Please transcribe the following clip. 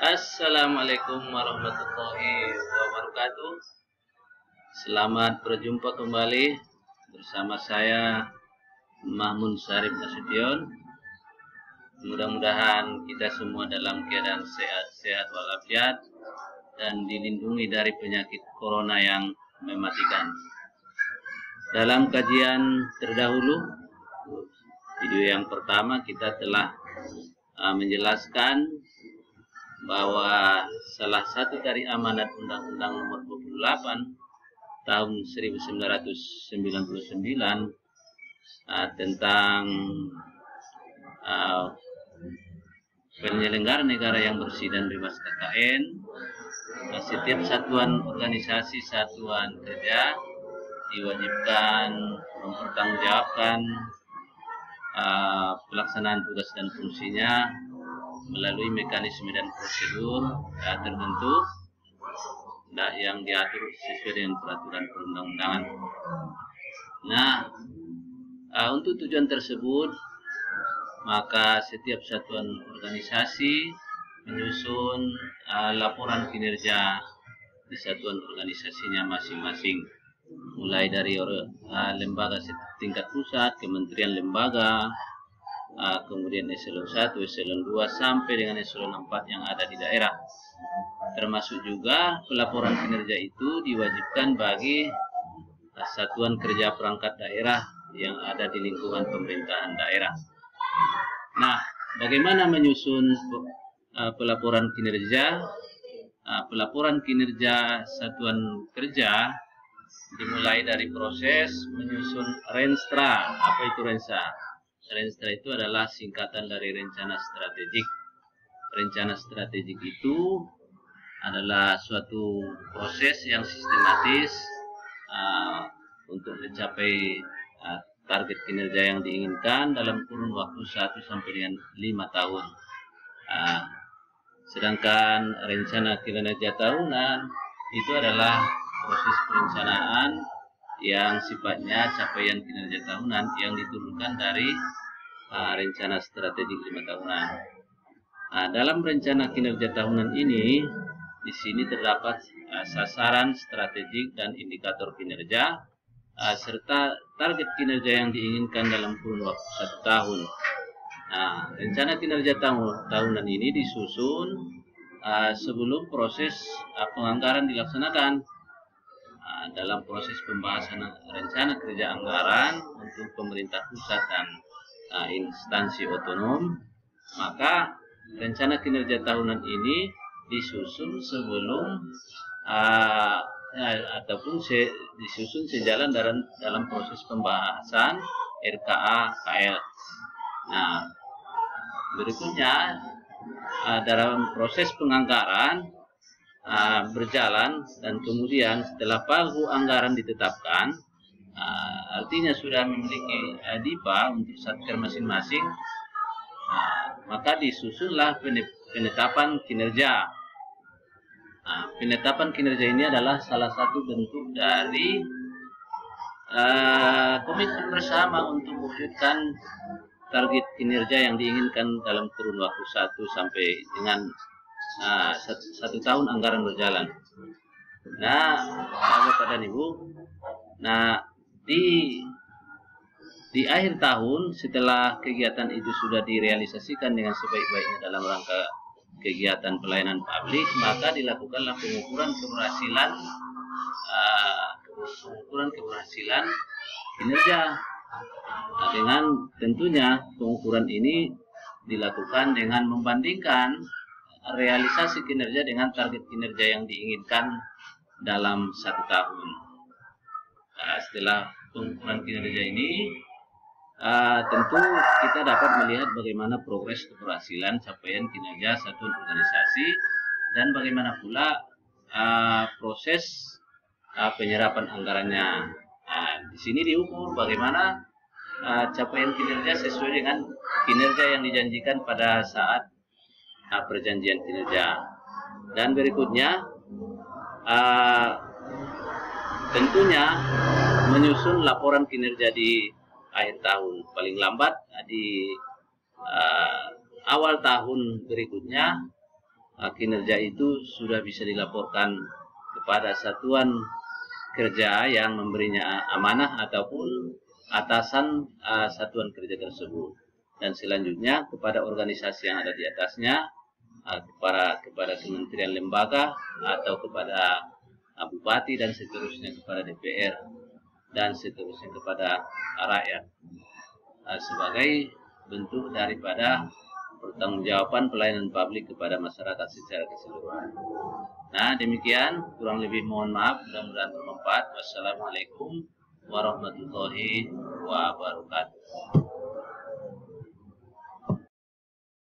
Assalamualaikum warahmatullahi wabarakatuh. Selamat berjumpa kembali bersama saya Mahmud Syarif Nasution. Mudah-mudahan kita semua dalam keadaan sehat walafiat dan dilindungi dari penyakit corona yang mematikan. Dalam kajian terdahulu, video yang pertama kita telah menjelaskan bahwa salah satu dari amanat Undang-Undang Nomor 28 tahun 1999 tentang penyelenggara negara yang bersih dan bebas KKN, setiap satuan organisasi satuan kerja diwajibkan mempertanggungjawabkan pelaksanaan tugas dan fungsinya melalui mekanisme dan prosedur tertentu yang diatur sesuai dengan peraturan perundang-undangan. Nah, untuk tujuan tersebut, maka setiap satuan organisasi menyusun laporan kinerja di satuan organisasinya masing-masing, mulai dari lembaga tingkat pusat, kementerian lembaga, kemudian eselon 1, eselon 2, sampai dengan eselon 4 yang ada di daerah. Termasuk juga pelaporan kinerja itu diwajibkan bagi satuan kerja perangkat daerah yang ada di lingkungan pemerintahan daerah. Nah, bagaimana menyusun pelaporan kinerja? Pelaporan kinerja satuan kerja dimulai dari proses menyusun renstra. Apa itu renstra? Renstra itu adalah singkatan dari rencana strategik. Rencana strategik itu adalah suatu proses yang sistematis untuk mencapai target kinerja yang diinginkan dalam kurun waktu 1 sampai dengan 5 tahun. Sedangkan rencana kinerja tahunan itu adalah proses perencanaan yang sifatnya capaian kinerja tahunan yang diturunkan dari rencana strategik 5 tahunan. Dalam rencana kinerja tahunan ini, di sini terdapat sasaran strategik dan indikator kinerja serta target kinerja yang diinginkan dalam kurun waktu 1 tahun. Rencana kinerja tahunan ini disusun sebelum proses penganggaran dilaksanakan. Dalam proses pembahasan rencana kerja anggaran untuk pemerintah pusat dan instansi otonom, maka rencana kinerja tahunan ini disusun sebelum ataupun disusun sejalan dalam proses pembahasan RKA KL. Nah, berikutnya dalam proses penganggaran berjalan dan kemudian setelah pagu anggaran ditetapkan, artinya sudah memiliki DIPA untuk satker masing-masing, maka disusunlah penetapan kinerja. Penetapan kinerja ini adalah salah satu bentuk dari komitmen bersama untuk mewujudkan target kinerja yang diinginkan dalam kurun waktu 1 sampai dengan 1 tahun anggaran berjalan. Nah, Bapak dan Ibu, di akhir tahun setelah kegiatan itu sudah direalisasikan dengan sebaik-baiknya dalam rangka kegiatan pelayanan publik, maka dilakukanlah pengukuran keberhasilan kinerja. Dengan tentunya pengukuran ini dilakukan dengan membandingkan realisasi kinerja dengan target kinerja yang diinginkan dalam 1 tahun. Setelah pengukuran kinerja ini, tentu kita dapat melihat bagaimana progres keberhasilan capaian kinerja satuan organisasi dan bagaimana pula proses penyerapan anggarannya. Di sini diukur bagaimana capaian kinerja sesuai dengan kinerja yang dijanjikan pada saat perjanjian kinerja. Dan berikutnya tentunya menyusun laporan kinerja di akhir tahun, paling lambat di awal tahun berikutnya kinerja itu sudah bisa dilaporkan kepada satuan kerja yang memberinya amanah ataupun atasan satuan kerja tersebut, dan selanjutnya kepada organisasi yang ada di atasnya, kepada kementerian lembaga atau kepada bupati dan seterusnya, kepada DPR dan seterusnya kepada rakyat, sebagai bentuk daripada pertanggungjawaban pelayanan publik kepada masyarakat secara keseluruhan. Nah, demikian, kurang lebih mohon maaf, mudah-mudahan bermanfaat. Wassalamualaikum warahmatullahi wabarakatuh.